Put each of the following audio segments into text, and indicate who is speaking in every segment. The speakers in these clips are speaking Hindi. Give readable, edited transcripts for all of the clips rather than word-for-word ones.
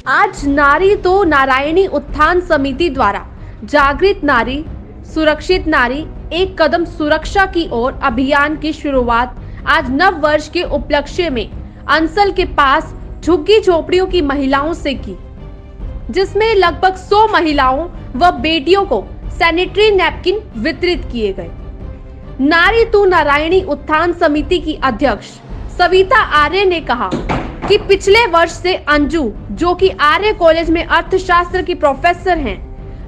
Speaker 1: आज नारी तो नारायणी उत्थान समिति द्वारा जागृत नारी सुरक्षित नारी एक कदम सुरक्षा की ओर अभियान की शुरुआत आज नव वर्ष के उपलक्ष्य में अंसल के पास झुग्गी झोपड़ियों की महिलाओं से की, जिसमें लगभग 100 महिलाओं व बेटियों को सैनिटरी नैपकिन वितरित किए गए। नारी तू नारायणी उत्थान समिति की अध्यक्ष सविता आर्य ने कहा कि पिछले वर्ष से अंजू, जो कि आर्य कॉलेज में अर्थशास्त्र की प्रोफेसर हैं,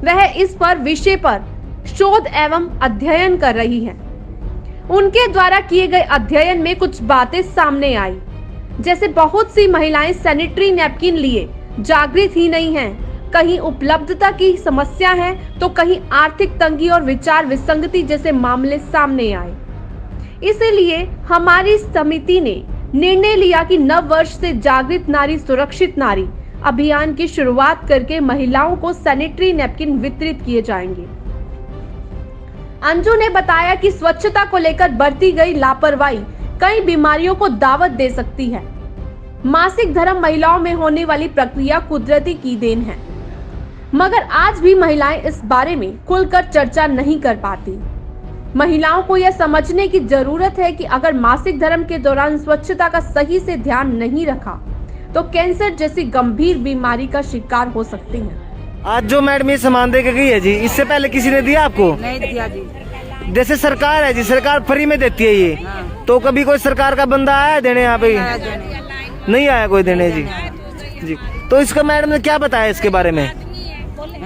Speaker 1: वह इस पर विषय पर शोध एवं अध्ययन कर रही हैं। उनके द्वारा किए गए अध्ययन में कुछ बातें सामने आई, जैसे बहुत सी महिलाएं सैनिटरी नैपकिन लिए जागृत ही नहीं हैं, कहीं उपलब्धता की समस्या है तो कहीं आर्थिक तंगी और विचार विसंगति जैसे मामले सामने आए। इसलिए हमारी समिति ने निर्णय लिया कि नव वर्ष से जागृत नारी सुरक्षित नारी अभियान की शुरुआत करके महिलाओं को सैनिटरी नैपकिन वितरित किए जाएंगे। अंजू ने बताया कि स्वच्छता को लेकर बरती गई लापरवाही कई बीमारियों को दावत दे सकती है। मासिक धर्म महिलाओं में होने वाली प्रक्रिया कुदरती की देन है, मगर आज भी महिलाएं इस बारे में खुलकर चर्चा नहीं कर पाती। महिलाओं को यह समझने की जरूरत है कि अगर मासिक धर्म के दौरान स्वच्छता का सही से ध्यान नहीं रखा तो कैंसर जैसी गंभीर बीमारी का शिकार हो सकती हैं।
Speaker 2: आज जो मैडम ये सामान दे के गई है जी, इससे पहले किसी ने दिया आपको?
Speaker 3: नहीं दिया जी।
Speaker 2: जैसे सरकार है जी, सरकार फ्री में देती है ये।
Speaker 3: हाँ।
Speaker 2: तो कभी कोई सरकार का बंदा आया देने यहाँ पे? नहीं आया कोई देने जी। जी तो इसका मैडम ने क्या बताया इसके बारे में?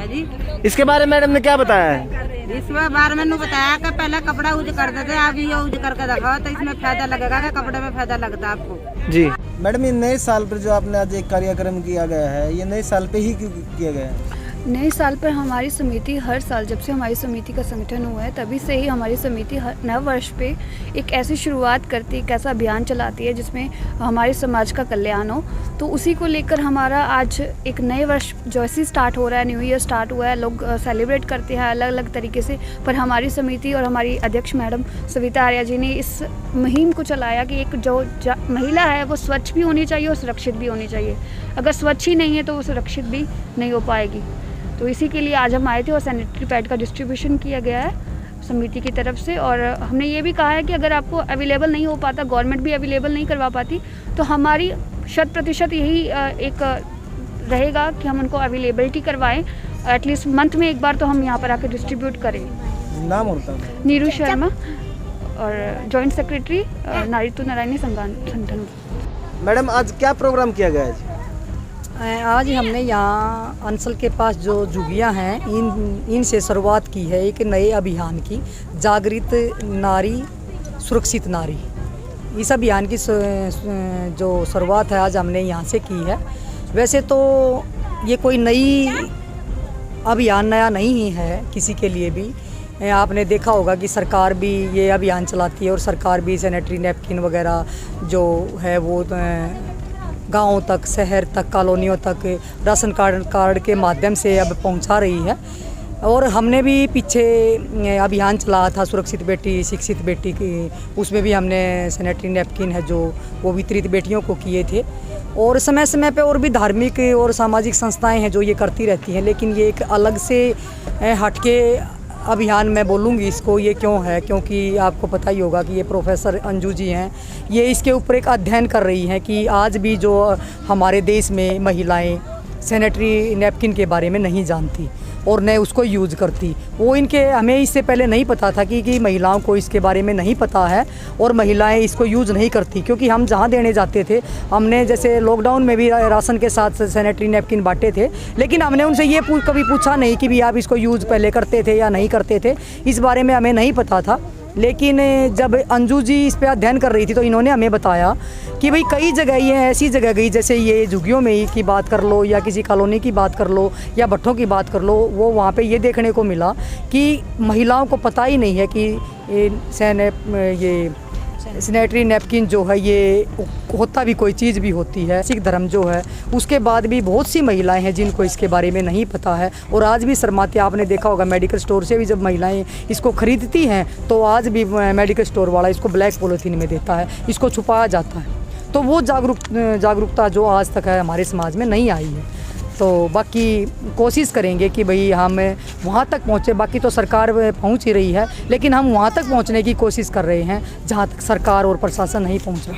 Speaker 3: जी
Speaker 2: इसके बारे में मैडम ने क्या बताया है?
Speaker 3: इसमें बारे में बताया कि पहले कपड़ा यूज करते थे, अब ये यूज करके देखो तो इसमें फायदा लगेगा कि कपड़े में फायदा लगता है आपको।
Speaker 2: जी
Speaker 4: मैडम, ये नए साल पर जो आपने आज एक कार्यक्रम किया गया है, ये नए साल पे ही क्यों किया गया है?
Speaker 5: नए साल पर हमारी समिति हर साल, जब से हमारी समिति का संगठन हुआ है तभी से ही हमारी समिति हर नव वर्ष पे एक ऐसी शुरुआत करती है, एक ऐसा अभियान चलाती है जिसमें हमारे समाज का कल्याण हो। तो उसी को लेकर हमारा आज एक नए वर्ष जैसे स्टार्ट हो रहा है, न्यू ईयर स्टार्ट हुआ है, लोग सेलिब्रेट करते हैं अलग अलग तरीके से। पर हमारी समिति और हमारी अध्यक्ष मैडम सविता आर्य जी ने इस मुहिम को चलाया कि एक जो महिला है वो स्वच्छ भी होनी चाहिए और सुरक्षित भी होनी चाहिए। अगर स्वच्छ ही नहीं है तो वो सुरक्षित भी नहीं हो पाएगी। तो इसी के लिए आज हम आए थे और सैनिटरी पैड का डिस्ट्रीब्यूशन किया गया है समिति की तरफ से। और हमने ये भी कहा है कि अगर आपको अवेलेबल नहीं हो पाता, गवर्नमेंट भी अवेलेबल नहीं करवा पाती, तो हमारी 100% यही एक रहेगा कि हम उनको अवेलेबिलिटी करवाएं। एटलीस्ट मंथ में एक बार तो हम यहाँ पर आकर डिस्ट्रीब्यूट करें।
Speaker 4: नाम होता है?
Speaker 5: नीरू शर्मा और जॉइंट सेक्रेटरी नारी तू नारायणी संगठन।
Speaker 2: मैडम आज क्या प्रोग्राम किया गया है?
Speaker 6: आज हमने यहाँ अंसल के पास जो झुग्गियाँ हैं इनसे शुरुआत की है एक नए अभियान की, जागृत नारी सुरक्षित नारी। इस अभियान की जो शुरुआत है आज हमने यहाँ से की है। वैसे तो ये कोई नई अभियान नया नहीं है किसी के लिए भी। आपने देखा होगा कि सरकार भी ये अभियान चलाती है और सरकार भी सैनिटरी नैपकिन वगैरह जो है वो गाँव तक, शहर तक, कॉलोनियों तक राशन कार्ड के माध्यम से अब पहुंचा रही है। और हमने भी पीछे अभियान चलाया था सुरक्षित बेटी शिक्षित बेटी की, उसमें भी हमने सैनिटरी नैपकिन है जो वो वितरित बेटियों को किए थे। और समय समय पे और भी धार्मिक और सामाजिक संस्थाएं हैं जो ये करती रहती हैं, लेकिन ये एक अलग से हटके अभियान मैं बोलूँगी इसको। ये क्यों है? क्योंकि आपको पता ही होगा कि ये प्रोफेसर अंजू जी हैं, ये इसके ऊपर एक अध्ययन कर रही हैं कि आज भी जो हमारे देश में महिलाएं सैनिटरी नैपकिन के बारे में नहीं जानती और न उसको यूज़ करती। वो हमें इससे पहले नहीं पता था कि महिलाओं को इसके बारे में नहीं पता है और महिलाएं इसको यूज़ नहीं करती। क्योंकि हम जहाँ देने जाते थे, हमने जैसे लॉकडाउन में भी राशन के साथ सैनिटरी नैपकिन बांटे थे, लेकिन हमने उनसे ये कभी पूछा नहीं कि भी आप इसको यूज़ पहले करते थे या नहीं करते थे। इस बारे में हमें नहीं पता था। लेकिन जब अंजू जी इस पर अध्ययन कर रही थी तो इन्होंने हमें बताया कि भाई कई जगह ये ऐसी जगह गई, जैसे ये झुग्गियों में ही की बात कर लो या किसी कॉलोनी की बात कर लो या भट्ठों की बात कर लो, वो वहाँ पे ये देखने को मिला कि महिलाओं को पता ही नहीं है कि ये सैनिटरी नैपकिन जो है ये होता भी कोई चीज़ भी होती है। सिख धर्म जो है उसके बाद भी बहुत सी महिलाएं हैं जिनको इसके बारे में नहीं पता है और आज भी शर्माते। आपने देखा होगा मेडिकल स्टोर से भी जब महिलाएं इसको खरीदती हैं तो आज भी मेडिकल स्टोर वाला इसको ब्लैक पॉलीथीन में देता है, इसको छुपाया जाता है। तो वो जागरूकता जो आज तक है हमारे समाज में नहीं आई है। तो बाकी कोशिश करेंगे कि भाई हम वहाँ तक पहुँचे। बाकी तो सरकार पहुँच ही रही है, लेकिन हम वहाँ तक पहुँचने की कोशिश कर रहे हैं जहाँ तक सरकार और प्रशासन नहीं पहुँचा।